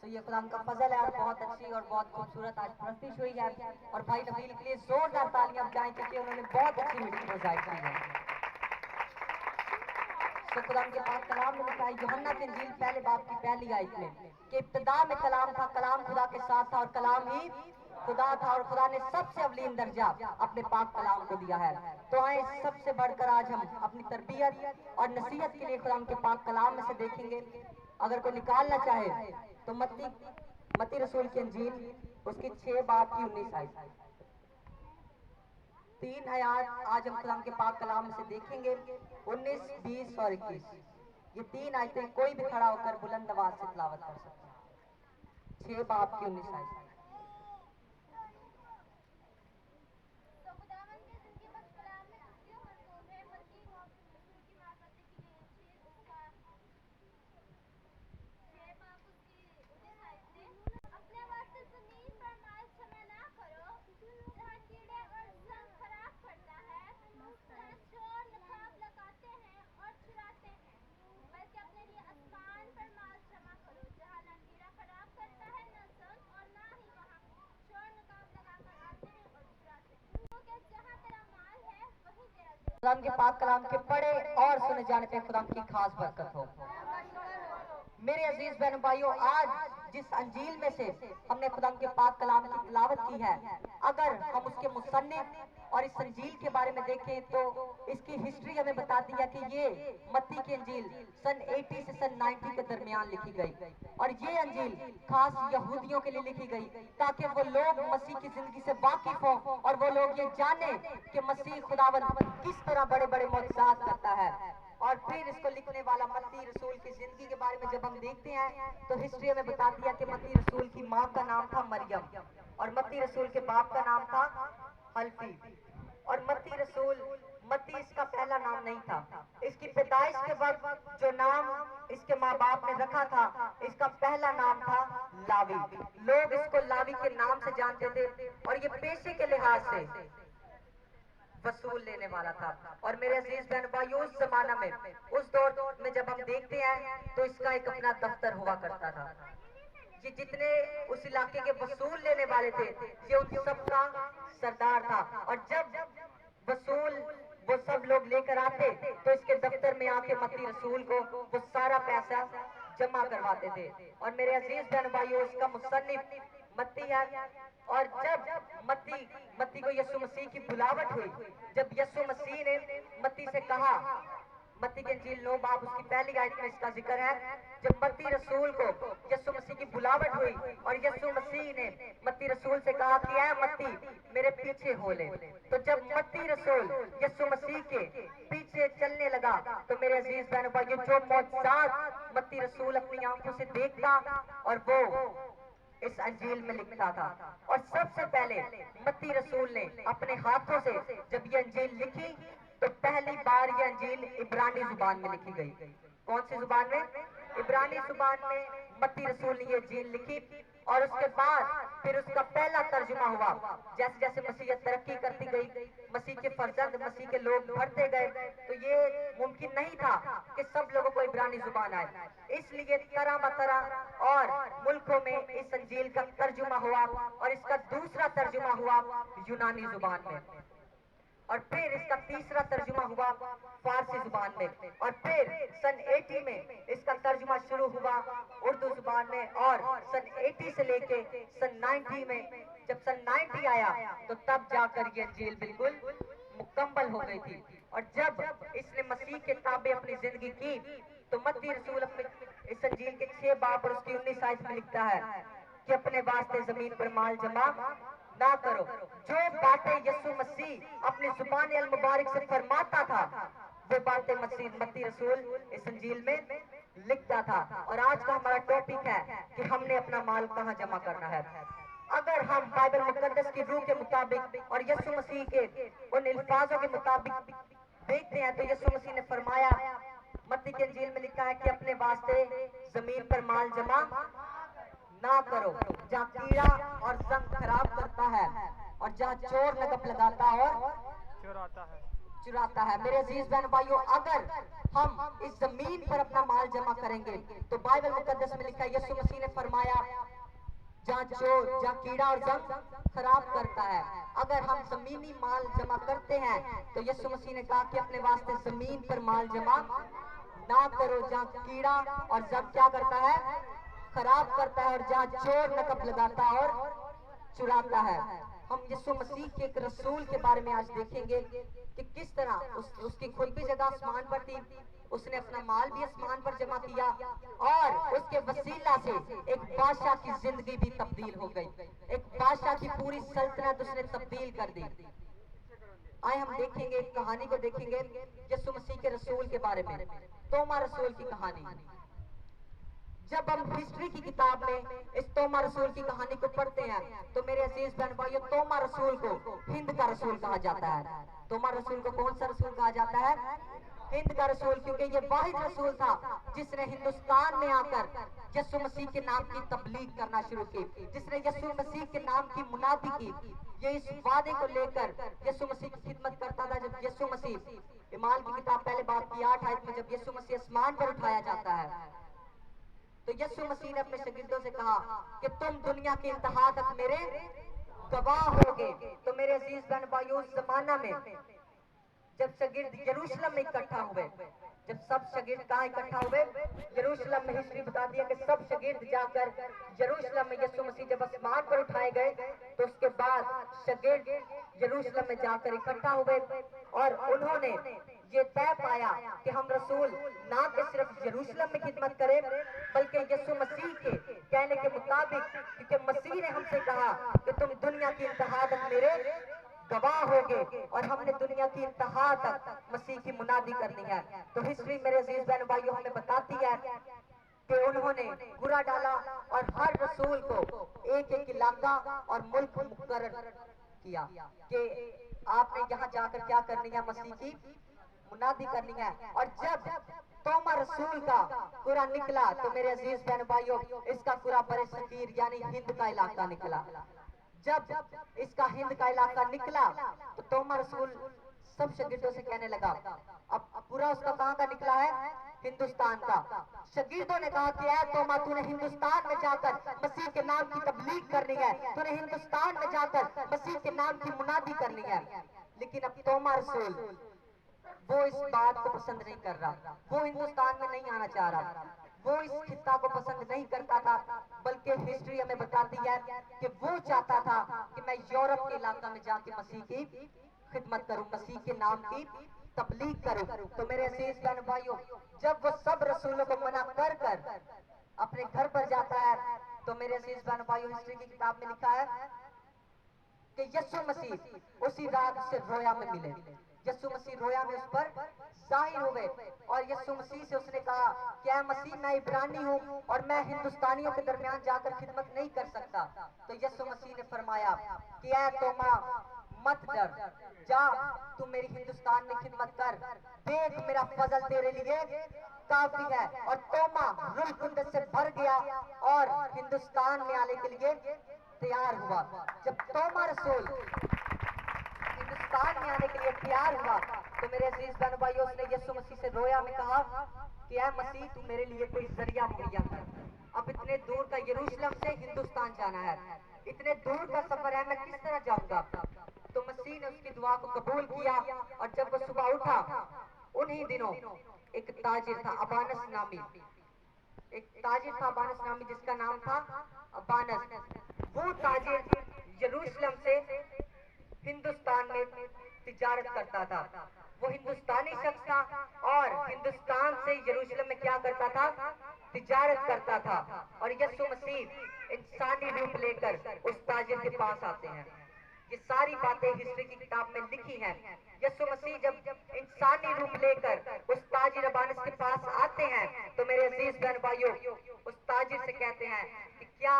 तो ये खुदा का फजल है और बहुत अच्छी और बहुत खूबसूरत आज प्रस्तुति हुई है। और भाई नबील के लिए जोरदार तालियां बजाएं क्योंकि उन्होंने बहुत अच्छी मीटिंग प्रोवाइड की है। तो खुदा के पाक कलाम में लिखा है यूहन्ना की इंजील पहले बाब की पहली आयत में कि इब्तिदा में कलाम था, कलाम खुदा के साथ था और कलाम ही खुदा था और खुदा ने सबसे अवलीन दर्जा अपने पाक कलाम को दिया है। तो आए सबसे बढ़कर आज हम अपनी तरबियत और नसीहत के लिए खुदा के पाक कलाम में से देखेंगे। अगर कोई निकालना चाहे तो मत्ती रसूल की इंजील उसकी 6 बाब की 19 आयत, 3 आयत आज हम खुदा के पाक कलाम में से देखेंगे, 19, 20 और 21। ये 3 आयतें कोई भी खड़ा होकर बुलंद आवाज से तिलावत कर सकता है। 6 बाब की 19 आयत। खुदा के पाक कलाम के पढ़े और सुने जाने पे खुदा की खास बरकत हो। मेरे अजीज बहन भाइयों, आज जिस अंजील में से हमने खुदा के पाक कलाम की तिलावत की है, अगर हम उसके मुसन्निफ और इस अंजील के बारे में देखें तो इसकी हिस्ट्री हमें बताती है कि ये मत्ती की अंजील सन 80 से सन 90 के दरमियान लिखी गई और ये अंजील खास यहूदियों के लिए लिखी गई ताकि वो लोग मसीह की जिंदगी से वाकिफ हों और वो लोग ये जाने कि मसीह खुदावंद किस तरह बड़े बड़े मौजज़ात करता है। और फिर इसको लिखने वाला मत्ती रसूल की जिंदगी के बारे में जब हम देखते हैं तो हिस्ट्री हमें बताती है कि मत्ती रसूल की माँ का नाम था मरियम और मत्ती रसूल के बाप का नाम था हल्फी। और मत्ती इसका पहला नाम नहीं था। इसकी पैदाइश के वक्त जो नाम इसके माँ बाप ने रखा था, इसका पहला नाम था लावी। लोग इसको लावी के नाम से जानते थे और ये पेशे के लिहाज से वसूल लेने वाला था। और मेरे अजीज बहन भाइयों, उस जमाना में, उस दौर में जब हम देखते हैं तो इसका एक अपना दफ्तर हुआ करता था। ये जितने उस इलाके के वसूल लेने वाले थे ये उन सबका सरदार था और जब वसूल वो सब लोग लेकर आते तो इसके दफ्तर में आके मत्ती रसूल को वो सारा पैसा जमा करवाते थे। और मेरे अजीज बहन भाइयों, इसका मुसन्निफ मत्ती है। और जब मत्ती को यीशु मसीह की बुलावट हुई, जब यीशु मसीह ने मत्ती से कहा, मत्ती के इंजील 9 बाब उसकी पहली आयत में इसका जिक्र है, जब मत्ती रसूल को यीशु मसीह की बुलावट हुई और यीशु मसीह ने मत्ती रसूल से कहा कि ऐ मत्ती मेरे पीछे हो ले, तो जब मत्ती रसूल यीशु मसीह के पीछे चलने लगा तो मेरे अजीज बहन भाइयों, जो मौजज़ात मत्ती रसूल अपनी आंखों से देखता और वो इस अंजील में लिखता था। और सबसे पहले मत्ती रसूल ने अपने हाथों से जब ये अंजील लिखी तो पहली बार ये अंजील इब्रानी जुबान में लिखी गई। कौन सी जुबान में? इब्रानी जुबान में मत्ती रसूल ने ये अंजील लिखी और उसके बाद फिर उसका पहला तर्जुमा हुआ। जैसे जैसे मसीहत तरक्की करती गई, मसीह के फर्जंद, मसीह के लोग बढ़ते गए, तो ये मुमकिन नहीं था कि सब लोगों को इब्रानी जुबान आए, इसलिए तरह बतरह और मुल्कों में इस अंजील का तर्जुमा हुआ और इसका दूसरा तर्जुमा हुआ यूनानी जुबान में और फिर इसका तीसरा तर्जुमा हुआ फारसी जुबान में और फिर सन 80 में इसका तर्जुमा शुरू हुआ उर्दू जुबान में और सन 80 से लेके सन 90 में जब सन 90 आया तो तब जाकर ये अंजील बिल्कुल मुकम्मल हो गई थी। और जब इसने मसीह के ताबे अपनी जिंदगी की तो मत्ती रसूल अपने इस अंजील के 6 बाब और उसकी 19 आयत में लिखता है कि अपने वास्ते जमीन पर माल जमा ना करो। जो बातें यीशु मसीह अपनी जुबान अल मुबारक से फरमाता था वो बातें मत्ती रसूल इस अंजील में लिखता था। और आज का हमारा टॉपिक है कि हमने अपना माल कहाँ जमा करना है। अगर हम बाइबल मुकद्दस की रूह के मुताबिक और यीशु मसीह के उन अल्फाजों के मुताबिक देखते हैं तो यीशु मसीह ने फरमाया, मत्ती के अंजील में लिखा है कि अपने वास्ते जमीन पर माल जमा ना करो जहाँ कीड़ा और जंग खराब करता है और जहाँ चोर नकब लगाता और चुराता है। मेरे अजीज बहन भाइयों, अगर हम इस जमीन पर अपना माल जमा करेंगे तो बाइबल मुकद्दस में लिखा है, यीशु मसीह ने फरमाया, जहाँ चोर, जहाँ कीड़ा और जंग खराब करता है, अगर हम जमीनी माल जमा करते हैं तो यीशु मसीह ने कहा कि अपने वास्ते जमीन पर माल जमा ना करो, जहाँ कीड़ा और जंग क्या करता है, खराब करता है, और जहाँ चोर नकब लगाता है और चुराता है। हम यीशु मसीह के एक रसूल के बारे में आज देखेंगे कि किस तरह उसकी खुद भी जगह आसमान पर थी, उसने अपना माल भी आसमान पर जमा किया, और उसके वसीला से एक बादशाह की जिंदगी भी तब्दील हो गई, एक बादशाह की पूरी सल्तनत उसने तब्दील कर दी। आए हम देखेंगे, एक कहानी को देखेंगे यीशु मसीह के रसूल के बारे में, तोमा रसूल की कहानी। जब हम हिस्ट्री की किताब में इस तोमा रसूल की कहानी को पढ़ते हैं तो मेरे अजीज बहन भाइयों, तोमा रसूल को हिंद का रसूल कहा जाता है। तोमा रसूल को कौन सा रसूल कहा जाता है? हिंद का रसूल, क्योंकि ये वाहिद रसूल था जिसने हिंदुस्तान में आकर यीशु मसीह के नाम की तबलीग करना शुरू की, जिसने यीशु मसीह के नाम की मुनादी की। ये इस वादे को लेकर यीशु मसीह की खिदमत करता था। जब यीशु मसीह, इमाल की किताब पहले बाब की 8 आयत में, जब यीशु मसीह आसमान पर उठाया जाता है तो यीशु मसीह ने अपने शागिर्दों से कहा कि तुम दुनिया की इंतहा तक मेरे गवाह होगे। तो मेरे अजीज बहन भाइयों, उस जमाना में जब शागिर्द यरूशलेम में इकट्ठा हुए, जब सब शागिर्द कहाँ इकट्ठा हुए? यरूशलेम में। हिस्ट्री बता दिया कि सब शागिर्द जाकर यरूशलेम में, यीशु मसीह जब आसमान पर उठाए गए तो उसके बाद शागिर्द यरूशलेम में जाकर इकट्ठा हुए और उन्होंने ये तय पाया कि हम रसूल ना कि सिर्फ यरूशलेम में खिदमत करें, बल्कि यीशु मसीह के कहने के मुताबिक, क्योंकि मसीह ने हमसे कहा कि तुम दुनिया की इंतहा तक मेरे गवाह होगे, और हमने दुनिया की इंतहा तक मसीह की मुनादी करनी है। तो हिस्ट्री मेरे अजीज बहन भाइयों हमें बताती है कि उन्होंने बुरा डाला और हर रसूल को एक एक इलाका और मुल्क मुकर्रर किया कि आपने यहाँ जाकर क्या करनी है, मसीह की मुनादी करनी है। और जब तोमा रसूल का पूरा निकला तो मेरे अजीज बहन भाइयों, इसका पूरा बरसगीर यानी हिंद का इलाका निकला। जब इसका हिंद का इलाका निकला तो तोमा रसूल सब शागिर्दों से कहने लगा, अब पूरा उसका कहाँ का निकला है? हिंदुस्तान का। शागिर्दों ने कहा कि ऐ तोमा, तूने हिंदुस्तान में जाकर मसीह के नाम की तबलीग करनी है, तूने हिंदुस्तान में जाकर मसीह के नाम की मुनादी करनी है। लेकिन अब तोमा रसूल वो इस बात को पसंद नहीं कर रहा, वो हिंदुस्तान में नहीं आना चाह रहा, वो इस खित्ता को पसंद नहीं करता था, बल्कि हिस्ट्री हमें बताती है कि वो चाहता था कि मैं यूरोप के इलाका में जाके मसीह की खिदमत करूं, मसीह के नाम की तबलीग करूं। तो मेरे अजीज बहन भाइयों, जब वो सब रसूलों को मना कर कर अपने घर पर जाता है तो मेरे अजीज बहन भाइयों, हिस्ट्री की किताब में लिखा है कि यीशु मसीह उसी रात से रोया में मिले। यीशु मसीह रोया में उस पर जाहिर हुए और यीशु मसीह से उसने कहा कि ऐ मसीह, मैं इब्रानी हूँ और मैं हिंदुस्तानियों के दरमियान जाकर खिदमत नहीं कर सकता। तो यीशु मसीह ने फरमाया कि ऐ तोमा, मत डर, जा तू मेरी हिंदुस्तान में खिदमत कर, देख मेरा फजल तेरे लिए काफी है। और तोमा रूह कुद्दस से भर गया और हिंदुस्तान में आने के लिए तैयार हुआ। जब तोमा रसूल हिंदुस्तान में आने के लिए तैयार हुआ तो मेरे अजीज बहन भाइयों, उसने यीशु मसीह से रोया में कहा कि ऐ मसीह, तू मेरे लिए कोई जरिया मुहैया कर। अब इतने दूर का यरूशलेम से हिंदुस्तान जाना है, इतने दूर का सफर है, मैं किस तरह जाऊंगा? तो मसीह ने उसकी दुआ को कबूल किया और जब वो सुबह उठा, उन्हीं दिनों एक ताजिर था अबानस नामी, एक ताजिर था अबानस नामी, जिसका नाम था अबानस। वो ताजिर यरूशलेम से हिंदुस्तान में तिजारत करता था। वो हिंदुस्तानी शख्स था और हिंदुस्तान से यरूशलेम में क्या करता था? तिजारत करता था। और यीशु मसीह इंसानी रूप लेकर उस ताजिर के पास आते हैं। ये सारी बातें हिस्ट्री की किताब में लिखी हैं। यीशु मसीह जब इंसानी रूप लेकर उस ताजिर अबानस के पास आते हैं तो मेरे अजीज बहन भाइयों, उस ताजिर से कहते हैं कि क्या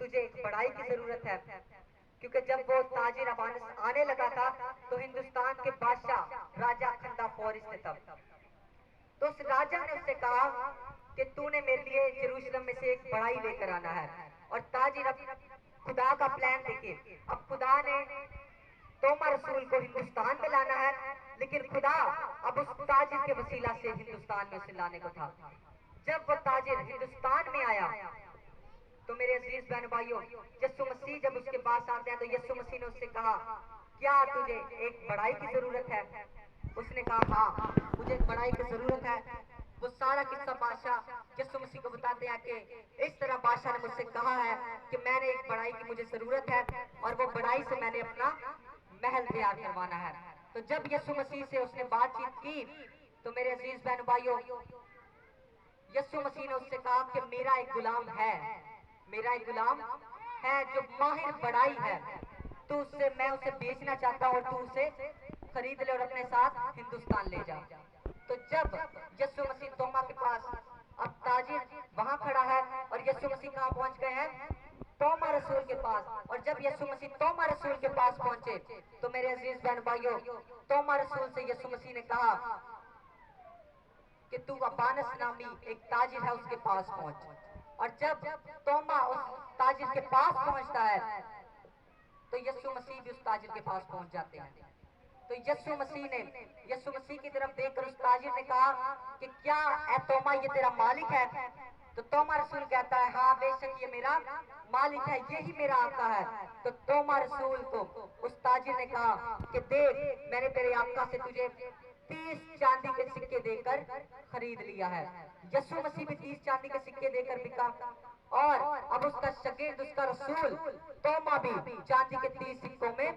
तुझे एक बड़ाई की जरूरत है? क्योंकि जब वो ताजिर अबानस आने लगा था तो हिंदुस्तान के बादशाह राजा खंडा फोरिस थे तब। तो उस राजा ने उससे कहा कि तूने मेरे लिए यरूशलेम में से एक बड़ाई लेकर आना है। और ताजिर अब खुदा का प्लान देखिए, अब खुदा ने तोमा रसूल को हिंदुस्तान में लाना है, लेकिन खुदा अब उस ताजिर के वसीला से हिंदुस्तान में उसे लाने को था। जब वो ताजिर हिंदुस्तान में आया तो मेरे अजीज बहन भाइयों, यीशु मसीह जब उसके पास आते हैं तो यीशु मसीह ने उससे कहा, क्या तुझे एक बढ़ाई की जरूरत है? उसने कहा, हाँ मुझे एक बढ़ाई की जरूरत है। वो सारा किस्सा बादशाह यीशु मसीह को बताते हैं कि इस तरह बादशाह ने मुझसे कहा है कि मैंने एक बढ़ाई की मुझे जरूरत है और वो बढ़ाई से मैंने अपना महल तैयार करवाना है। तो जब यीशु मसीह से उसने बातचीत की तो मेरे अजीज बहन भाइयों, यीशु मसीह ने उससे कहा कि मेरा एक गुलाम है, मेरा एक गुलाम है जो माहिर बढ़ाई है, तू उससे, मैं उसे बेचना चाहता हूँ और तू उसे खरीद ले और अपने साथ हिंदुस्तान ले जा। तो जब यीशु मसीह तोमा के पास, अब ताजिर वहां खड़ा है और यीशु मसीह कहां पहुंच गए हैं? तोमा रसूल के पास। और जब यीशु मसीह तोमा रसूल के पास पहुंचे तो मेरे अजीज बहन भाइयों, तोमा रसूल से यीशु मसीह ने कहा कि तू अबानस नामी एक ताजिर है उसके पास पहुंच। और जब तोमा उस ताजिर के पास पहुंचता है तो यीशु मसीह भी उस ताजिर के पास पहुंच जाते हैं। तो यीशु मसीह की तरफ देखकर उस ताजिर ने कहा कि क्या ए तोमा ये तेरा मालिक है? तो तोमा रसूल कहता है, हाँ बेशक ये मेरा मालिक है, यही मेरा आका है। तो तोमा रसूल को उस ताजिर ने कहा कि देख, मैंने तेरे आका से तुझे 30 चांदी के सिक्के देकर खरीद लिया है। यीशु मसीह भी 30 चांदी के सिक्के देकर बिका और अब उसका शागिर्द, उसका रसूल तोमा भी चांदी के 30 सिक्कों में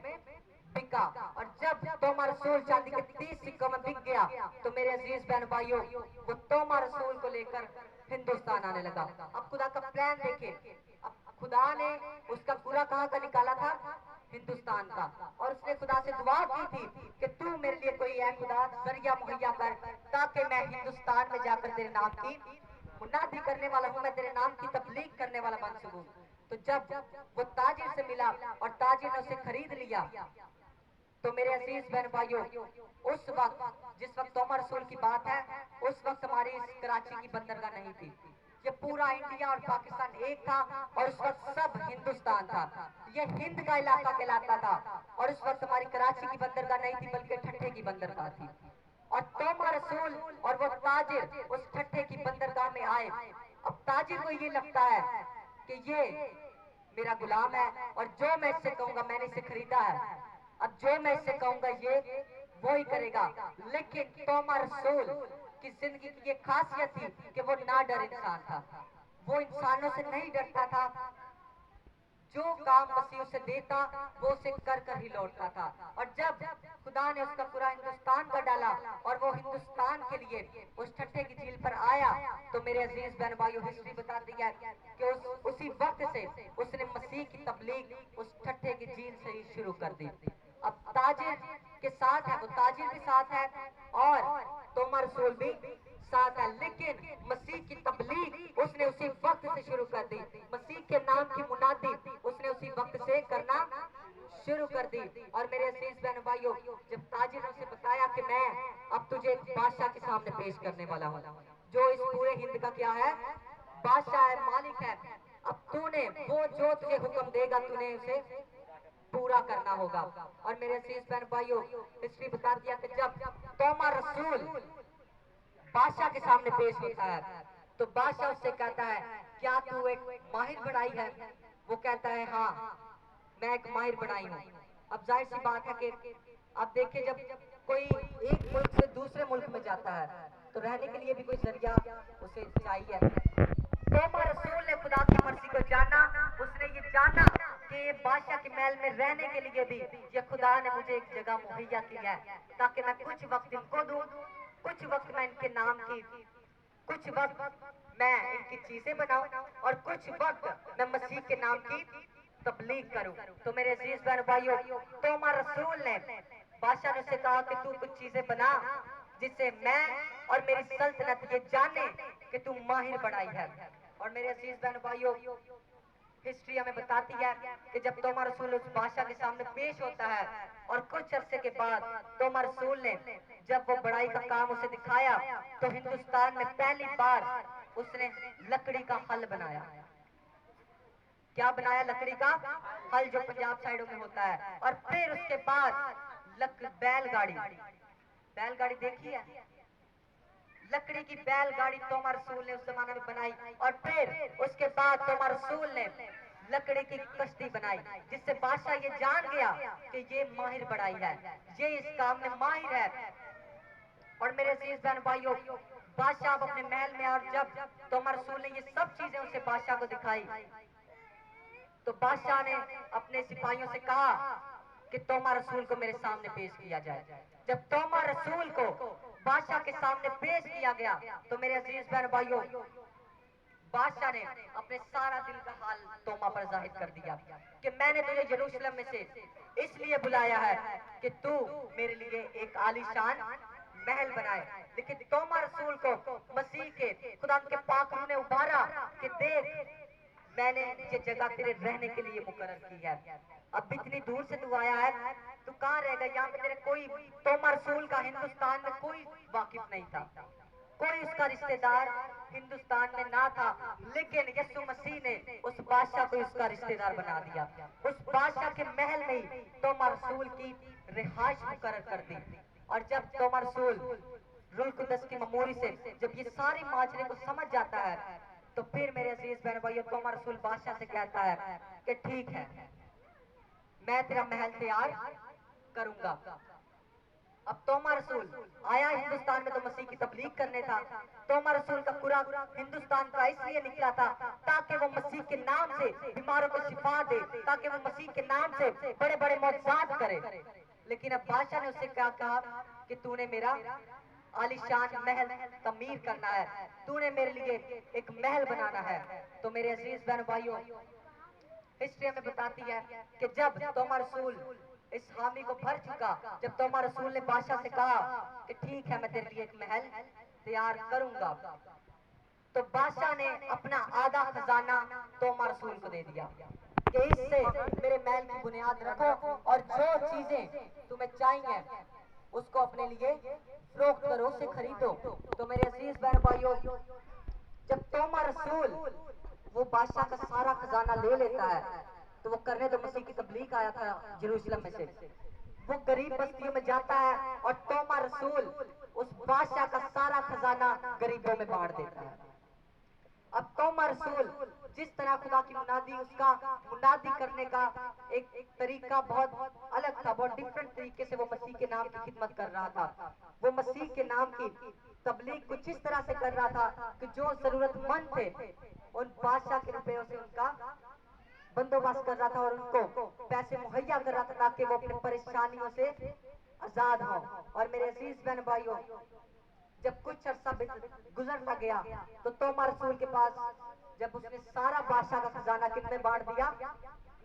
बिका। और जब तोमा रसूल चांदी के 30 सिक्कों में बिक गया तो मेरे अजीज बहन भाइयों, वो तोमा रसूल को लेकर हिंदुस्तान आने लगा। अब खुदा का प्लान देखे, अब खुदा ने उसका पूरा कहां का निकाला था? हिंदुस्तान का। और उसने खुदा से दुआ की थी कि तू मेरे लिए कोई है खुदा जरिया मुहैया कर ताकि मैं हिंदुस्तान में जाकर तेरे नाम की मुनादी करने वाला हूं, मैं तेरे नाम की तबलीग करने वाला बन सकूं। तो जब वो ताजिर से मिला और ताजिर ने उसे खरीद लिया तो मेरे अजीज बहन भाइयों, उस वक्त, जिस वक्त तोमा रसूल की बात है, उस वक्त हमारी इस कराची की बंदरगाह नहीं थी। ये पूरा इंडिया और पाकिस्तान एक था और उस वक्त सब हिंदुस्तान था। ये हिंद का इलाका कहलाता था और उस वक्त हमारी कराची की बंदरगाह नहीं थी बल्कि ठट्ठे की बंदरगाह थी। और तोमा रसूल और वो ताजिर उस ठट्ठे की बंदरगाह में आए। अब ताजिर को ये लगता है कि ये मेरा गुलाम है और जो मैं इससे कहूंगा, मैंने इसे खरीदा है, अब जो मैं इससे कहूंगा ये वो ही करेगा। लेकिन तोमा रसूल की जिंदगी की ये खासियत थी कि वो ना डर इंसान था, वो इंसानों से नहीं डरता था। जो काम मसीह उसे देता वो उसे कर कर ही लौटता था। और जब खुदा ने उसका पूरा हिंदुस्तान का डाला और वो हिंदुस्तान के लिए उस ठट्ठे की झील पर आया तो मेरे अजीज बहन भाइयों, हिस्ट्री बताती है कि उसी वक्त से उसने मसीह की तबलीग उस ठट्ठे की झील से ही शुरू कर दी। अब ताजिर के साथ है, वो ताजिर भी साथ है और तोमा रसूल भी साथ है, लेकिन मसीह की तबलीग उसने उसी वक्त से शुरू कर दी। मसीह के नाम की मुनादी उसने उसी वक्त से करना शुरू कर दी। और मेरे अजीज बहन भाइयों, जब ताजिर ने उसे बताया कि मैं अब तुझे एक बादशाह के सामने पेश करने वाला हूँ जो इस पूरे हिंद का क्या है, बादशाह है, मालिक है, अब तूने वो जो तुझे हुक्म देगा तूने उसे पूरा करना होगा। और मेरे अजीज बहन भाइयों, हिस्ट्री बताती है कि जब तोमा रसूल बादशाह के सामने पेश होता है तो बादशाह उससे कहता है, क्या तू एक माहिर बढ़ाई है? वो कहता है, हाँ मैं एक माहिर बढ़ाई हूँ। अब जाहिर सी बात है कि अब देखिए, जब कोई एक मुल्क से दूसरे मुल्क में जाता है तो रहने के लिए भी कोई जरिया उसे चाहिए। तोमा रसूल ने खुदा की मर्जी को जाना, उसने ये जाना कि बादशाह के महल में रहने के लिए भी ये खुदा ने मुझे एक जगह मुहैया की है ताकि मैं कुछ वक्त इनको दूं, कुछ वक्त मैं इनके नाम की, कुछ वक्त मैं इनकी चीजें बनाऊं और कुछ वक्त मैं मसीह के नाम की तबलीग करूं। तो मेरे अजीज बहन भाइयों, तोमा रसूल ने बादशाह ने उसे कहा कि तू कुछ चीजें बना जिससे मैं और मेरी सल्तनत ये जाने कि तू माहिर बढ़ाई है। और मेरे अजीज बहन भाइयों, हिस्ट्री हमें बताती है कि जब तोमा रसूल उस बादशाह के सामने पेश होता है और कुछ अरसे के बाद तोमा रसूल ने जब वो बढ़ाई का काम उसे दिखाया तो हिंदुस्तान में पहली बार उसने लकड़ी का हल बनाया। क्या बनाया? लकड़ी का हल, जो पंजाब साइडों में होता है। और फिर उसके बाद बैलगाड़ी, बैलगाड़ी देखी है? लकड़ी की बैलगाड़ी तोमर रसूल ने उस जमाने में बनाई, और फिर उसके बाद तोमर रसूल ने लकड़ी की कश्ती बनाई, जिससे बादशाह ये जान गया कि ये माहिर बढ़ाई है, ये इस काम में माहिर है। और मेरे अजीज बहन भाइयों, बादशाह अब अपने महल में, और जब तोमर रसूल ने ये सब चीजें उसे बादशाह को दिखाई, तो बादशाह ने अपने सिपाहियों से कहा कि तोमर रसूल को मेरे सामने पेश किया जाए। जब तोमर रसूल को बादशाह के सामने पेश किया गया, तो मेरे अजीज बहन भाइयों, बादशाह ने अपने सारा दिल का हाल तोमा पर जाहिर कर दिया कि मैंने तुझे यरूशलेम में से इसलिए बुलाया है कि तू मेरे लिए एक आलीशान महल बनाए। लेकिन तोमा रसूल को मसीह के खुदा के पाक रूह ने उबारा कि देख, मैंने ये जगह तेरे रहने के लिए मुकर्रर की है। अब इतनी दूर से तू आया है, तू कहाँ रहेगा? यहाँ पे तेरे कोई, तोमा रसूल का हिंदुस्तान में कोई वाकिफ नहीं था, कोई उसका रिश्तेदार हिंदुस्तान में ना था, लेकिन यीशु मसीह ने उस बादशाह को उसका रिश्तेदार बना दिया। उस बादशाह के महल में ही तोमा रसूल की रिहाइश मुकर्रर कर दी। और जब तोमा रसूल रूह कुदस की ममूरी से जब ये सारी माजरे को समझ जाता है, तो फिर मेरे अजीज बहन भाइयों, तोमा रसूल बादशाह से कहता है कि ठीक है, मैं तेरा महल तैयार करूंगा। अब तोमा रसूल आया हिंदुस्तान में तो मसीह की तबलीग करने था। तोमा रसूल का पूरा हिंदुस्तान का इसलिए निकला था ताकि वो मसीह के नाम से बीमारों को शिफा दे, ताकि वो मसीह के नाम से बड़े बड़े मौजज़ात करे। लेकिन अब बादशाह ने उससे क्या कहा कि तूने मेरा आलीशान महल तमीर करना है, तूने मेरे लिए एक महल बनाना है। तो मेरे अजीज बहन भाइयों, हिस्ट्री हमें बताती है कि जब तोमा रसूल इस हामी को भर चुका, जब तोमा रसूल ने बादशाह से कहा कि ठीक है, मैं तेरे लिए एक महल तैयार करूंगा, तो बादशाह ने अपना आधा खजाना तोमा रसूल को दे दिया कि इससे मेरे महल की बुनियाद रखो, और जो चीजें तुम्हें चाहिए उसको अपने लिए फरोख्त करो, उसे खरीदो। तो मेरे अजीज बहन भाइयों, जब तोमा रसूल वो बादशाह का सारा खजाना ले लेता है, तो वो करने तो मसीह की तबलीग आया था यरूशलेम में से, वो गरीब बस्तियों में जाता है और तोमा रसूल उस बादशाह का सारा खजाना गरीबों में बांट देता है। अब तोमा रसूल जिस तरह खुदा की मुनादी, उसका मुनादी करने का एक तरीका बहुत अलग था, बहुत डिफरेंट तरीके से वो मसीह के नाम की खिदमत कर रहा था। वो मसीह के नाम की तबलीग कुछ इस तरह से कर रहा था कि जो जरूरतमंद थे उन बादशाह के रुपयों से उनका बंदोबस्त कर रहा था और उनको पैसे मुहैया कर रहा था ताकि वो अपनी परेशानियों से आजाद हो। और मेरे अजीज बहन भाइयों, जब कुछ अरसा गुजरता गया तो तोमा रसूल के पास, जब उसने सारा बादशाह का खजाना किन में बांट दिया,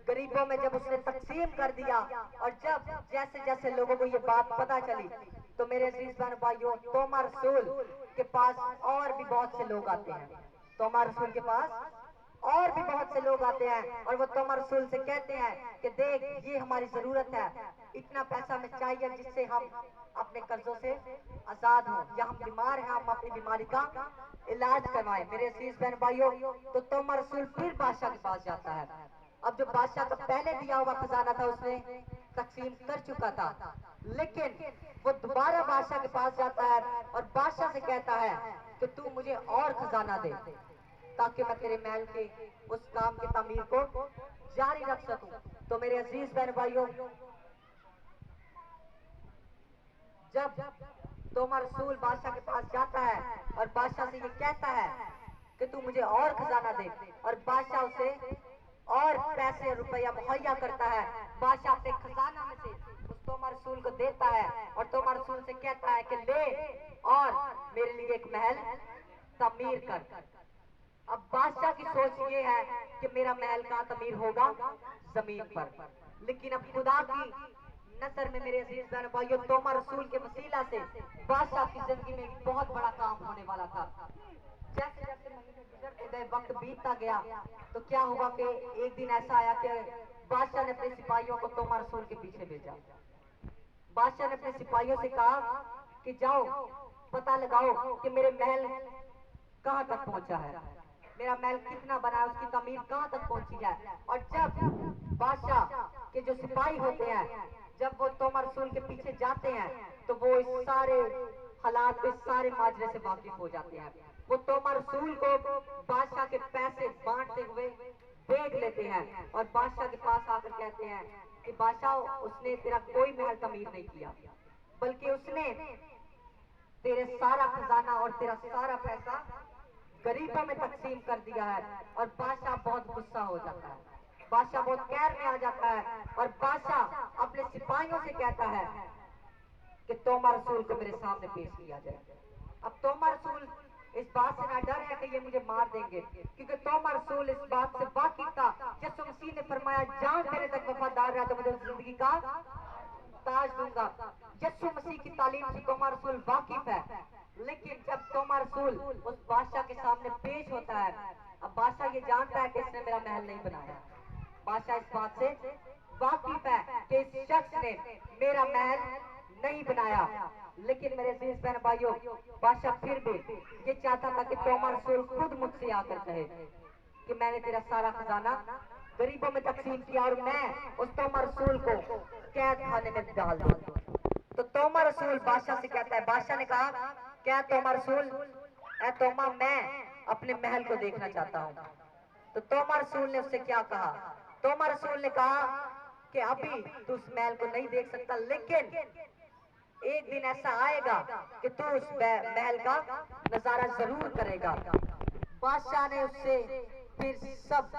गरीबों में जब उसने तकसीम कर दिया, और जब जैसे जैसे लोगों को ये बात पता चली, तो मेरे अजीज बहन भाइयों, तोमा रसूल के पास और भी बहुत से लोग आते हैं। तोमा रसूल के पास और भी बहुत से लोग आते हैं और वो तोमा रसूल से कहते हैं कि देख, ये हमारी जरूरत है, इतना पैसा हमें चाहिए जिससे हम अपने कर्जों से आजाद हों, या हम बीमार हैं, हम अपनी बीमारी का इलाज करवाएं। मेरे अजीज बहन भाइयों, तो तोमा रसूल फिर बादशाह के पास जाता है। अब जो बादशाह का पहले दिया हुआ खजाना था उसने तकसीम कर चुका था, लेकिन वो दोबारा बादशाह के पास जाता है और बादशाह से कहता है कि तू मुझे और खजाना दे ताकि मैं तेरे महल के उस काम की तामीर को जारी रख सकूं। तो मेरे अजीज बहन भाइयों, जब तोमा रसूल बादशाह के पास जाता है और बादशाह से ये कहता है कि तू मुझे और खजाना दे, और बादशाह उसे और पैसे रुपया मुहैया करता है, बादशाह अपने खजाना में से उस तोमा रसूल को देता है और तोमा रसूल से कहता है कि ले और मेरे लिए एक महल तामीर कर। अब बादशाह की सोच ये है कि मेरा महल कहाँ तामीर होगा? जमीन पर। लेकिन अब खुदा की नजर में मेरे अजीज बहन भाइयों, तोमा रसूल के वसीला से बादशाह की जिंदगी में एक बहुत बड़ा काम होने वाला था। जैसे जैसे महीने गुजरते गए, वक्त बीतता गया, तो क्या हुआ कि एक दिन ऐसा आया कि बादशाह ने अपने सिपाहियों को तोमा रसूल के पीछे भेजा। बादशाह ने अपने सिपाहियों से कहा कि जाओ पता लगाओ कि मेरे महल कहाँ तक पहुंचा है, मेरा महल कितना बना है, उसकी तामीर कहाँ तक पहुंची है। और जब बादशाह के जो सिपाही होते हैं, जब वो तोमा रसूल के पीछे जाते हैं, تو وہ اس سارے حالات اس سارے ماجرے سے واقف ہو جاتے ہیں. وہ تومر رسول کو بادشاہ کے پیسے بانٹتے ہوئے دیکھ لیتے ہیں اور بادشاہ کے پاس آ کر کہتے ہیں کہ بادشاہ اس نے تیرا کوئی محل تعمیر نہیں کیا بلکہ اس نے تیرے سارا خزانہ اور تیرا سارا پیسہ غریبوں میں تقسیم کر دیا ہے. اور بادشاہ بہت غصہ ہو جاتا ہے, بادشاہ بہت قہر میں آ جاتا ہے اور بادشاہ اپنے سپاہیوں سے کہتا ہے کہ تومر رسول کو میرے سامنے پیش کیا جائے. اب تومر رسول اس بات سے نہ ڈر ہے کہ یہ مجھے مار دیں گے, کیونکہ تومر رسول اس بات سے واقف تھا. یسوع مسیح نے فرمایا جان تیرے تک وفادار رہا تو مجھے زندگی کا تاج دوں گا. یسوع مسیح کی تعلیم سے تومر رسول واقف ہے, لیکن جب تومر رسول اس بادشاہ کے سامنے پیش ہوتا ہے, اب بادشاہ یہ جانتا ہے کہ اس نے میرا محل نہیں بنایا. بادشاہ اس بات سے واقف ہے کہ اس شخص نے میرا محل نہیں بنایا. لیکن میرے عزیز بہن بھائیوں, بادشاہ پھر بھی یہ چاہتا تھا کہ تومر رسول خود مجھ سے آ کر کہے کہ میں نے تیرا سارا خزانہ غریبوں میں تقسیم کیا اور میں اس تومر رسول کو قید خانے میں ڈال دوں. تو تومر رسول بادشاہ سے کہتا ہے, بادشاہ نے کہا کیا تومر رسول, اے توما میں اپنے محل کو دیکھنا چاہتا ہوں. تو تومر رسول نے اس سے کیا کہا, تومر رسول نے کہا کہ ابھی تو اس محل کو نہیں دیکھ سکتا, لیکن ایک دن ایسا آئے گا کہ تو اس محل کا نظارہ ضرور کرے گا. بادشاہ نے اس سے پھر سب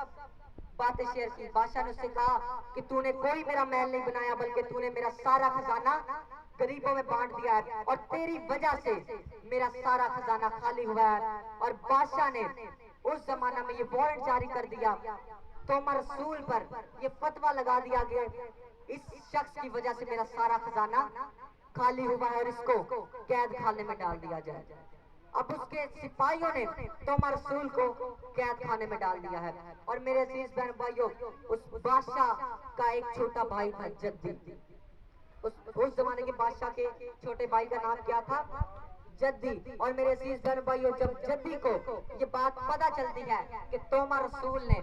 باتیں شیئر کی. بادشاہ نے اس سے کہا کہ تو نے کوئی میرا محل نہیں بنایا بلکہ تو نے میرا سارا خزانہ غریبوں میں بانٹ دیا ہے اور تیری وجہ سے میرا سارا خزانہ خالی ہوا ہے. اور بادشاہ نے اس زمانہ میں یہ وارنٹ جاری کر دیا تومر رسول پر, یہ فتویٰ لگا دیا گیا اس شخص کی وجہ سے میرا سارا خزانہ خالی ہوا ہے اور اس کو قید خانے میں ڈال دیا جائے. اب اس کے سپاہیوں نے تومر رسول کو قید خانے میں ڈال دیا ہے. اور میرے عزیز بہن بھائیوں, اس بادشاہ کا ایک چھوٹا بھائی تھا جدی. اس زمانے کے بادشاہ کے چھوٹے بھائی کا نام کیا تھا, جدی. اور میرے عزیز بہن بھائیوں, جب جدی کو یہ بات پتہ چلتی ہے کہ تومر رسول نے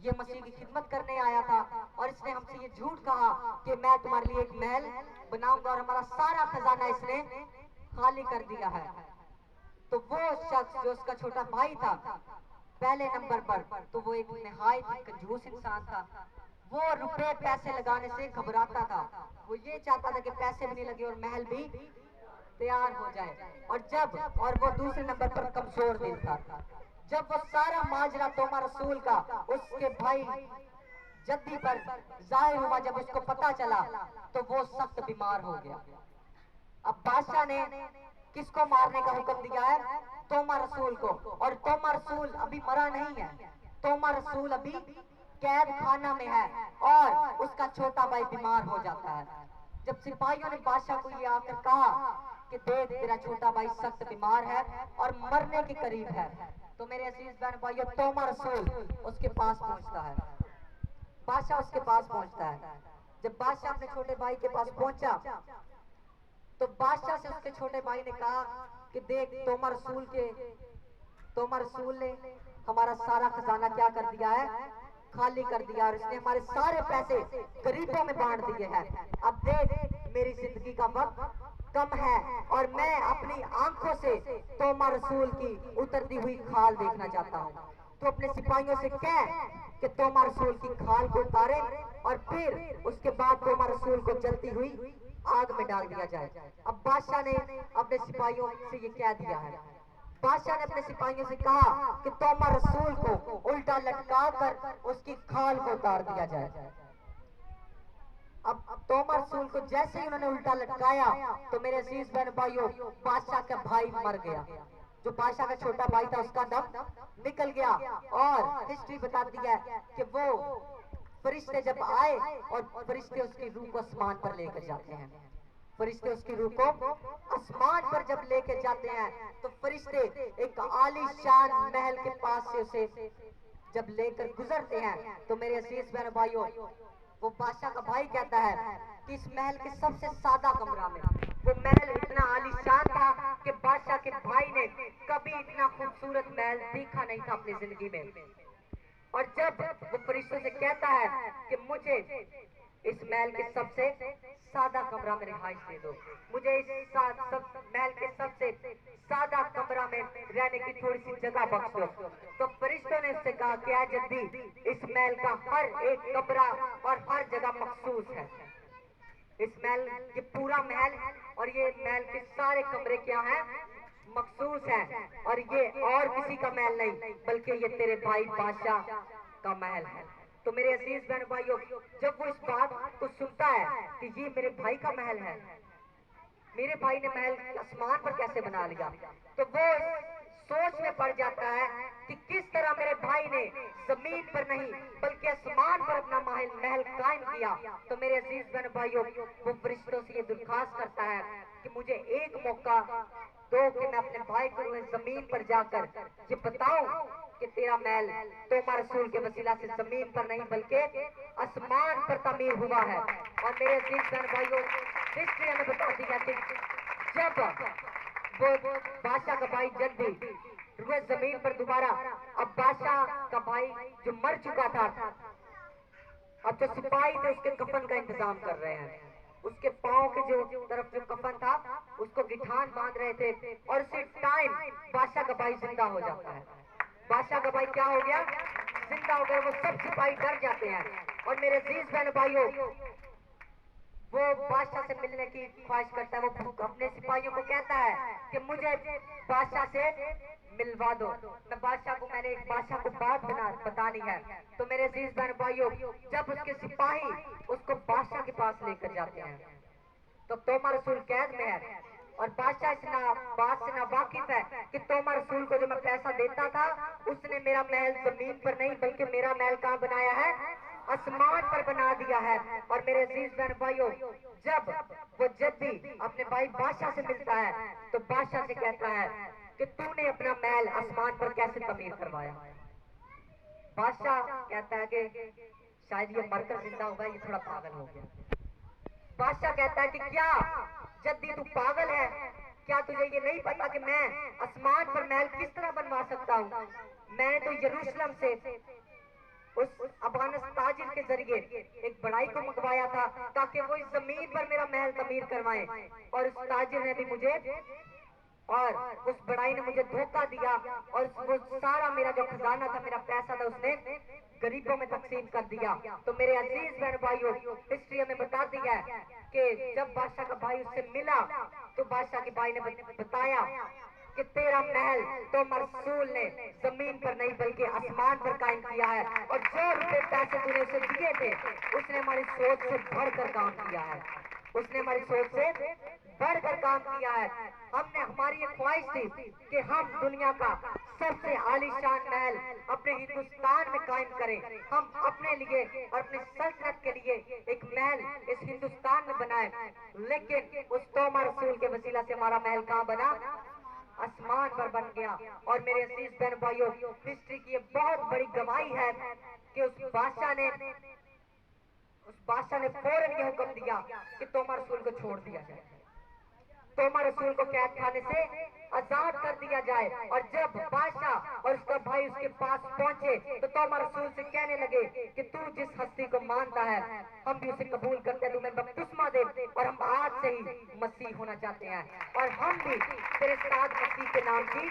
یہ مسیح کی خدمت کرنے آیا تھا اور اس نے ہم سے یہ جھوٹ کہا کہ میں تمہارے لیے ایک محل بناؤں گا اور ہمارا سارا خزانہ اس نے خالی کر دیا ہے, تو وہ شخص جو اس کا چھوٹا بھائی تھا پہلے نمبر پر, تو وہ ایک نہایت ہی کنجوس انسان تھا. وہ روپے پیسے لگانے سے گھبراتا تھا, وہ یہ چاہتا تھا کہ پیسے بھی نہیں لگے اور محل بھی تیار ہو جائے. اور وہ دوسرے نمبر پر کمزور دل تھا. جب وہ سارا ماجرا تومر رسول کا اس کے بھائی جدی پر ظاہر ہوا, جب اس کو پتا چلا تو وہ سخت بیمار ہو گیا. اب بادشاہ نے کس کو مارنے کا حکم دیا ہے, تومر رسول کو. اور تومر رسول ابھی مرا نہیں ہے, تومر رسول ابھی قید خانہ میں ہے اور اس کا چھوٹا بھائی بیمار ہو جاتا ہے. جب سپاہیوں نے بادشاہ کو یہ آ کر کہا کہ دیکھ تیرا چھوٹا بھائی سخت بیمار ہے اور مرنے کے قریب ہے, تو میرے عزیز بہن بھائیوں, تومر رسول اس کے پاس پہنچتا ہے. بادشاہ اس کے پاس پہنچتا ہے. جب بادشاہ اپنے چھوٹے بھائی کے پاس پہنچا تو بادشاہ سے اس کے چھوٹے بھائی نے کہا کہ دیکھ تومر رسول نے ہمارا سارا خزانہ کیا کر دیا ہے, خالی کر دیا, اور اس نے ہمارے سارے پیسے غریبوں میں بانٹ دیے ہیں. اب دیکھ میری زندگی کا وقت کم ہے اور میں اپنی آنکھوں سے تومر رسول کی اترتی ہوئی کھال دیکھنا چاہتا ہوں. تو اپنے سپاہیوں سے کہہ کہ تومر رسول کی کھال کو اتارے اور پھر اس کے بعد تومر رسول کو جلتی ہوئی آگ میں ڈال دیا جائے. اب بادشاہ نے اپنے سپاہیوں سے یہ کہہ دیا ہے, بادشاہ نے اپنے سپاہیوں سے کہا کہ تومر رسول کو الٹا لٹکا کر اس کی کھال کو اتار دیا جائے. اب تومر رسول کو جیسے ہی انہوں نے الٹا لٹکایا تو میرے عزیز بہن بھائیوں, بادشاہ کا بھائی مر گیا. جو بادشاہ کا چھوٹا بھائی تھا اس کا دم نکل گیا. اور ہسٹری بتاتی ہے کہ وہ فرشتے جب آئے اور فرشتے اس کی روح کو آسمان پر لے کر جاتے ہیں, فرشتے اس کی روح کو آسمان پر جب لے کے جاتے ہیں تو فرشتے ایک عالی شان محل کے پاس سے اسے جب لے کر گزرتے ہیں تو میرے عزیز بہن بھائیوں, وہ بادشاہ کا بھائی کہتا ہے کہ اس محل کے سب سے سادہ کمرہ میں, وہ محل اتنا عالی شان تھا کہ بادشاہ کے بھائی نے کبھی اتنا خوبصورت محل دیکھا نہیں تھا اپنی زندگی میں. اور جب وہ فرشتوں سے کہتا ہے کہ مجھے اس محل کے سب سے सादा कमरा में रिहाइश दे दो, मुझे इस सब महल के सबसे सादा कमरा में रहने की थोड़ी सी जगह बख्श दो। तो फरिश्तों ने उससे कहा कि जद्दी, इस महल का हर एक कमरा और हर जगह मखसूस है। इस महल, ये पूरा महल और ये महल के सारे कमरे क्या हैं, मखसूस हैं, और ये और किसी का महल नहीं बल्कि ये तेरे भाई बादशाह का महल है। तो मेरे अजीज बहन भाइयों, जब वो इस बात को सुनता है कि ये मेरे भाई का महल है, मेरे भाई ने महल आसमान पर कैसे बना लिया, तो वो सोच में पड़ जाता है कि किस तरह मेरे भाई ने जमीन पर नहीं बल्कि आसमान पर अपना महल कायम किया। तो मेरे अजीज बहन भाइयों, वो फरिश्तों से ये दरख्वास्त करता है कि मुझे एक मौका दो कि मैं अपने भाई को जमीन पर जाकर ये बताऊं कि तेरा महल तोमर रसूल के वसीला से जमीन पर नहीं बल्कि आसमान पर तामीर हुआ है। और मेरे अजीज बहन भाइयों, हिस्ट्री हमें बताती है कि जब वो बादशाह का भाई जद्दी रुए जमीन पर दोबारा, अब बादशाह का भाई जो मर चुका था, अब जो सिपाही थे उसके कफन का इंतजाम कर रहे हैं, उसके पांव के जो तरफ जो कफन था उसको गिठान बांध रहे थे, और उसी टाइम बादशाह का भाई जिंदा हो जाता है। बादशाह का भाई क्या हो गया, जिंदा हो गया। वो सब सिपाही डर जाते हैं। और मेरे अजीज बहन भाइयों, वो बादशाह से मिलने की ख्वाहिश करता है। वो अपने सिपाहियों को कहता है कि मुझे बादशाह से मिलवा दो, मैं मैंने एक बादशाह को बात बतानी है। तो मेरे अजीज बहन भाइयों, जब उसके सिपाही उसको बादशाह के पास लेकर जाते हैं तो तोमर रसूल कैद में है, और बादशाह इस बात से ना वाकिफ है कि तोमर रसूल को जो मैं पैसा देता था उसने मेरा महल जमीन पर नहीं बल्कि मेरा महल कहाँ बनाया है, आसमान पर बना दिया है। और मेरे अजीज बहन भाइयों, जब वो जद्दी अपने भाई बादशाह से मिलता है तो बादशाह से कहता है कि तूने अपना महल आसमान पर कैसे तमीर करवाया। बादशाह कहता है कि शायद ये मरकर जिंदा हुआ है, ये थोड़ा पागल हो गया। बादशाह कहता है कि क्या जद्दी तू पागल है, क्या तुझे ये नहीं पता कि मैं आसमान पर महल किस तरह बनवा सकता हूँ। मैंने तो यरूशलेम से उस अबानस ताजिर के जरिए एक बड़ाई को मंगवाया था ताकि वो इस जमीन पर मेरा महल तमीर करवाएं, और उस ताजिर ने भी मुझे और उस बड़ाई ने मुझे धोखा दिया, और वो सारा मेरा जो खजाना था, मेरा पैसा था, उसने गरीबों में तकसीम कर दिया। तो मेरे अजीज बहन भाइयों, हिस्ट्री हमें बताती है कि जब बादशाह का भाई उससे मिला तो बादशाह के भाई ने बताया कि तेरा महल तोमर रसूल ने जमीन पर नहीं बल्कि आसमान पर कायम किया है, और जो रुपए पैसे तूने उसे दिए थे उसने हमारी सोच से बढ़कर काम किया है, उसने हमारी सोच से बढ़कर काम किया है। हमने हमारी एक ख्वाहिश थी कि हम दुनिया का सबसे आलीशान महल अपने हिंदुस्तान में कायम करें, हम अपने लिए और अपनी सल्तनत के लिए एक महल इस हिंदुस्तान में बनाए, लेकिन उस तोमर रसूल के वसीला से हमारा महल कहाँ बना, आसमान पर बन गया। और मेरे अजीज बहन भाइयों, हिस्ट्री की ये बहुत बड़ी गवाही है कि उस बादशाह ने फौरन ये हुक्म दिया कि तोमर रसूल को छोड़ दिया जाए, तोमर रसूल को कैद खाने से आजाद कर दिया जाए। और जब बादशाह और उसका भाई उसके पास पहुंचे तो तोमर रसूल से कहने लगे कि तू जिस हस्ती को मानता है हम भी उसे कबूल करते हैं, तुम्हें बपतिस्मा दे, और हम आज से ही मसीह होना चाहते हैं, और हम भी तेरे साथ मसीह के नाम की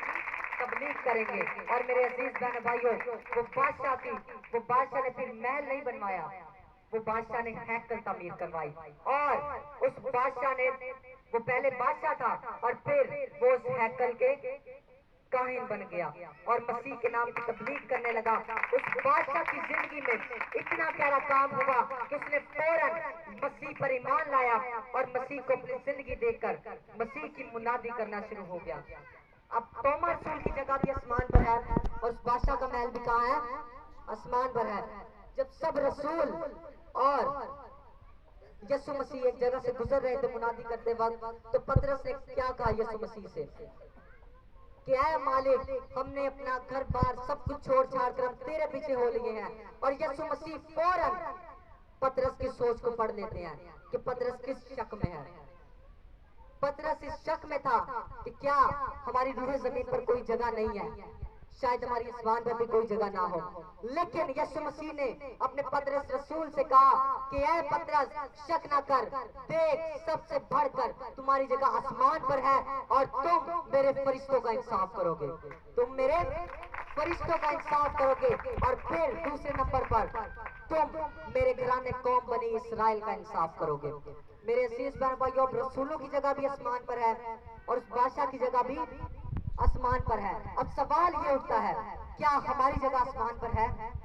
तबलीग करेंगे। और मेरे अजीज बहन भाइयों, वो बादशाह ने फिर महल नहीं बनवाया, वो बादशाह ने हैकल तामीर करवाई, और उस बादशाह ने, वो पहले बादशाह था और फिर वो उस हैकल के काहिन बन गया और मसीह के नाम की तबलीग करने लगा। उस बादशाह की जिंदगी में इतना प्यारा काम हुआ कि उसने फौरन मसीह पर ईमान लाया और मसीह को अपनी जिंदगी देकर मसीह की मुनादी करना शुरू हो गया। अब तोमर रसूल की जगह भी आसमान पर है और उस बादशाह का महल भी कहाँ है, आसमान पर है। जब सब रसूल और यीशु मसीह एक जगह से गुजर रहे थे मुनादी करते वक्त, तो पतरस ने क्या कहा यीशु मसीह से कि ऐ मालिक, हमने अपना घर बार सब कुछ छोड़ छाड़ कर हम तेरे पीछे हो लिए हैं। और यीशु मसीह फौरन पतरस की सोच को पढ़ लेते हैं कि पतरस किस शक में है। पतरस इस शक में था कि क्या हमारी रूह जमीन पर कोई जगह नहीं है, शायद हमारी आसमान पर भी कोई जगह ना हो, लेकिन यीशु मसीह ने अपने पतरस रसूल से कहा कि ऐ पतरस, शक ना कर, देख सबसे बढ़कर तुम्हारी जगह आसमान पर है और तुम मेरे फरिश्तों का इंसाफ करोगे, तुम मेरे फरिश्तों का इंसाफ करोगे। और फिर दूसरे नंबर पर तुम मेरे घराने कौम बनी इस्राएल का इंसाफ करोगे। मेरे अजीज बहन भाइयों, रसूलों की जगह भी आसमान पर है और उस बादशाह की जगह भी आसमान पर है। अब सवाल ये उठता है, क्या हमारी जगह आसमान पर है?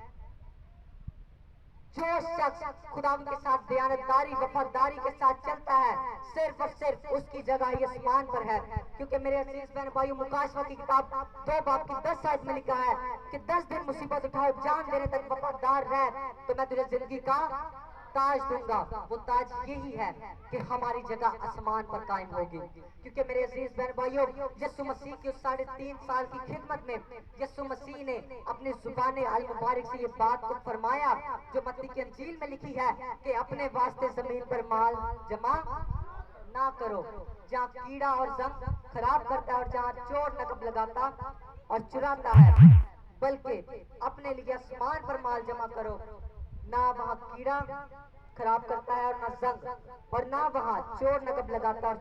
जो शख्स खुदा के साथ दयानतदारी वफादारी के साथ चलता है, सिर्फ और सिर्फ उसकी जगह ही आसमान पर है। क्योंकि मेरे अजीज बहन भाइयों, मुकाशवा की किताब 2 बाब की 10 आयत में लिखा है कि 10 दिन मुसीबत उठाओ, जान देने तक वफादार रह, तो मैं तुझे जिंदगी का ताज दूंगा। वो ताज यही है कि हमारी जगह आसमान पर कायम होगी। क्योंकि मेरे अजीज बहन भाइयों, यीशु मसीह की उस 3.5 साल की खिदमत में यीशु मसीह ने अपनी जुबान अल मुबारक से ये बात को फरमाया जो मत्ती की अंजील में लिखी है कि अपने वास्ते जमीन पर माल जमा ना करो, जहाँ कीड़ा और जंग खराब करता है और जहाँ चोर नकब लगाता और चुराता है, बल्कि अपने लिए आसमान पर माल जमा करो, ना वहाँ कीड़ा खराब करता है और ना जंग, और ना वहाँ चोर नकब लगाता और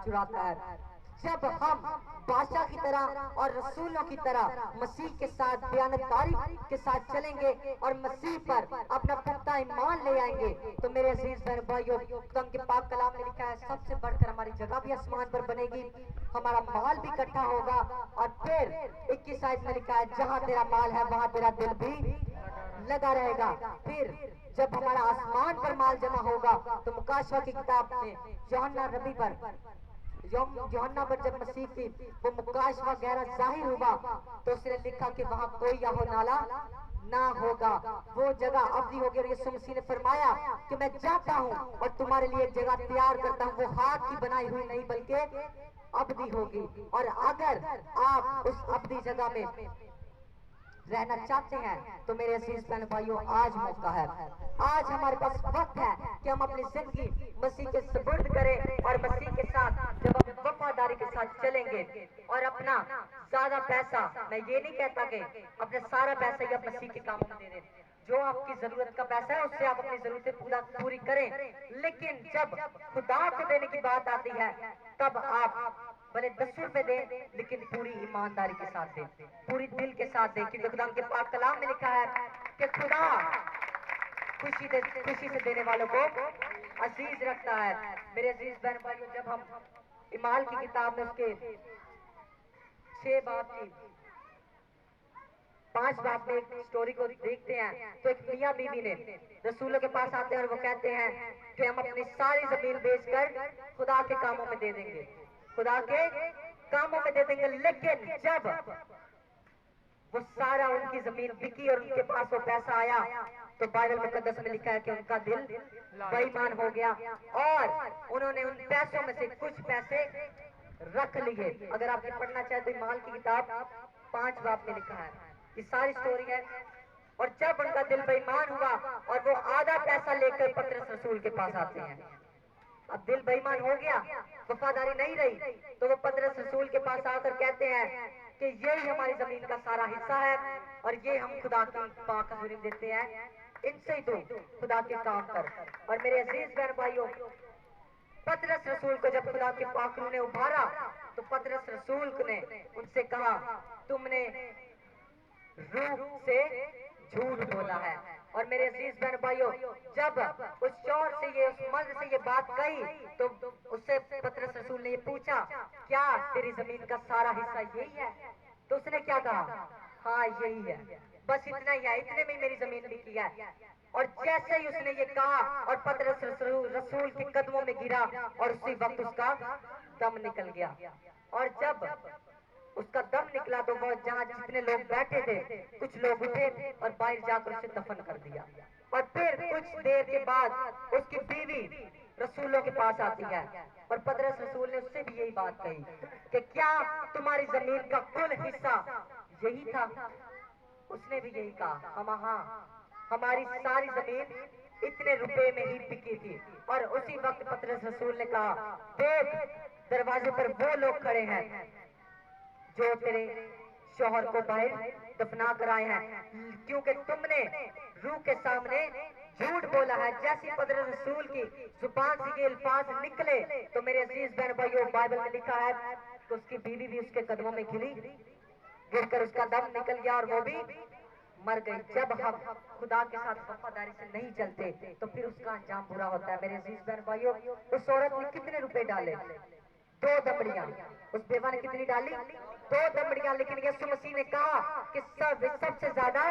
चुराता है। जब हम बादशाह की तरह और रसूलों की तरह मसीह के साथ दयानतदारी के साथ चलेंगे और मसीह पर अपना पुख्ता ईमान ले आएंगे, तो मेरे अजीज बहन भाइयों, खुदा के पाक कलाम में लिखा है सबसे बढ़कर हमारी जगह भी आसमान पर बनेगी, हमारा माल भी इकट्ठा होगा। और फिर 21 आयत में लिखा है, जहाँ तेरा माल है वहाँ तेरा दिल भी लगा रहेगा। फिर जब हमारा आसमान पर माल जमा होगा, तो मुकाशवा की किताब में यूहन्ना पर जब मसीह की वो मुकाशवा गहरा जाहिर हुआ, तो उसने लिखा कि वहाँ कोई याहो नाला ना होगा, वो जगह अवधि होगी। और यीशु मसीह ने फरमाया कि मैं जाता हूँ और तुम्हारे लिए एक जगह तैयार करता हूँ, वो हाथ की बनाई हुई नहीं बल्कि अवधि होगी। और अगर आप उस अवधि जगह में रहना चाहते हैं, तो मेरे अजीज बहन भाइयों, आज मौका है, आज हमारे पास वक्त है कि हम अपनी जिंदगी मसीह के सुपुर्द करें और मसीह के साथ जब हम वफादारी के साथ चलेंगे और अपना ज्यादा पैसा, मैं ये नहीं कहता कि अपना सारा पैसा ही आप मसीह के कामों में दे दें, जो आपकी जरूरत का पैसा है उससे आप अपनी जरूरतें पूरी करें, लेकिन जब खुदा को देने की बात आती है, तब आप भले 10 रुपए दें, लेकिन पूरी ईमानदारी के साथ दें, पूरी दिल के साथ दें। क्योंकि खुदा के पाक कलाम में लिखा है कि खुदा खुशी से देने वालों को अजीज रखता है। मेरे अजीज बहन भाइयों, जब हम इमाल की किताब में उसके 6 बाब की 5 बाब में एक स्टोरी को देखते हैं, तो एक मियाँ बीवी ने रसूलों के पास आते हैं और वो कहते हैं कि हम अपनी सारी जमीन बेचकर खुदा के कामों में दे देंगे, खुदा के कामों में दे देंगे। लेकिन जब वो सारा उनकी जमीन बिकी और उनके पास वो पैसा आया, तो बाइबल मुकद्दस में लिखा है कि उनका दिल बेईमान हो गया और उन्होंने उन पैसों में से कुछ पैसे रख लिए। अगर आपने पढ़ना चाहे तो माल की किताब 5 बाब में लिखा है, ये सारी स्टोरी है। और जब उनका दिल बेईमान हुआ और वो आधा पैसा लेकर पतरस रसूल के पास आते हैं, अब दिल बेईमान हो गया, वफादारी नहीं रही, तो वो पतरस रसूल के पास आकर कहते हैं कि यही हमारी जमीन का सारा हिस्सा है और ये हम खुदा की पाक हज़ूरी में देते हैं, इनसे ही तो खुदा के काम कर। और मेरे अजीज बहन भाइयों, पतरस रसूल को जब खुदा के पाक रूह ने उभारा, तो पतरस रसूल ने उनसे कहा, तुमने रूह से झूठ बोला है। और मेरे अजीज बहन भाइयों, जब उस चोर से ये उस मर्द से ये बात कही, तो उससे पतरस रसूल ने ये पूछा, क्या तेरी जमीन का सारा हिस्सा यही है? तो उसने क्या कहा, हाँ यही है, बस इतना ही है, इतने में मेरी जमीन बिकी है। और जैसे ही उसने ये कहा और पतरस रसूल के कदमों में गिरा और उसी वक्त उसका दम निकल गया। और जब उसका दम निकला तो वो जहाँ जितने लोग बैठे थे, कुछ लोग उठे और बाहर जाकर उसे दफन कर दिया। और फिर कुछ देर के बाद उसकी बीवी रसूलों के पास आती है और पतरस रसूल ने उससे भी यही बात कही कि क्या तुम्हारी जमीन का कुल हिस्सा यही था? उसने भी यही कहा, हाँ, हमारी सारी जमीन इतने रुपए में ही बिकी थी। और उसी वक्त पतरस रसूल ने कहा, देख दरवाजे पर वो लोग खड़े हैं जो तेरे शौहर को बाहर दफना कर आए हैं, क्योंकि तुमने रूह के सामने झूठ बोला है। जैसी पदर रसूल की जुबान से ये अल्फाज निकले तो मेरे अजीज बहन भाइयों, बाइबल में लिखा है कि उसकी बीवी भी उसके कदमों में गिरकर उसका दम निकल गया और वो भी मर गई। जब हम खुदा के साथ वफादारी से नहीं चलते तो फिर उसका अंजाम बुरा होता है। मेरे अजीज बहन भाइयों, उस औरत ने कितने रुपए डाले? 2 दमड़ियां। उस बेवा ने कितनी डाली? 2 दमड़ियां। लेकिन यीशु मसीह ने कहा कि सबसे ज्यादा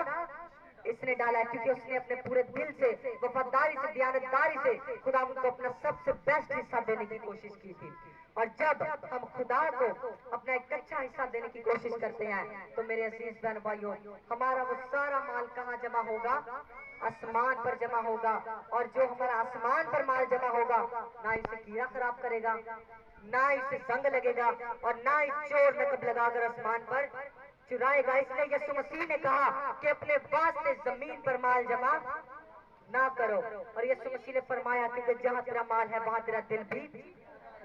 इसने डाला है, क्योंकि उसने अपने पूरे दिल से, वफादारी से, दयानतदारी से खुदा को अपना सबसे बेस्ट हिस्सा देने की कोशिश की थी। और जब हम खुदा को अपना एक अच्छा हिस्सा देने की कोशिश करते हैं तो मेरे अजीज बहन भाइयों, हमारा वो सारा माल कहाँ जमा होगा? आसमान पर जमा होगा। और जो हमारा आसमान पर माल जमा होगा, ना इसे कीड़ा खराब करेगा, ना इसे जंग लगेगा, और ना ही चोर नकब लगाकर आसमान पर चुराएगा। इसलिए यीशु मसीह ने कहा कि अपने वास्ते जमीन पर माल जमा ना करो। और यीशु मसीह ने फरमाया कि जहां तेरा माल है वहां तेरा दिल भी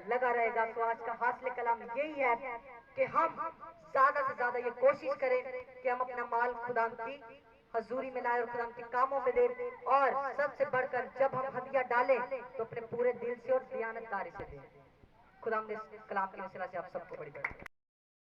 लगा रहेगा। तो आज का हासिल कलाम यही है कि हम ज्यादा से ज्यादा ये कोशिश करें कि हम अपना माल खुदा की हजूरी में लाए और खुदा के कामों में दे। और सबसे बढ़कर जब हम हदिया डालें तो अपने पूरे दिल से और दयानतदारी से दें। खुदा इस कलाम की वसीला से आप सबको बड़ी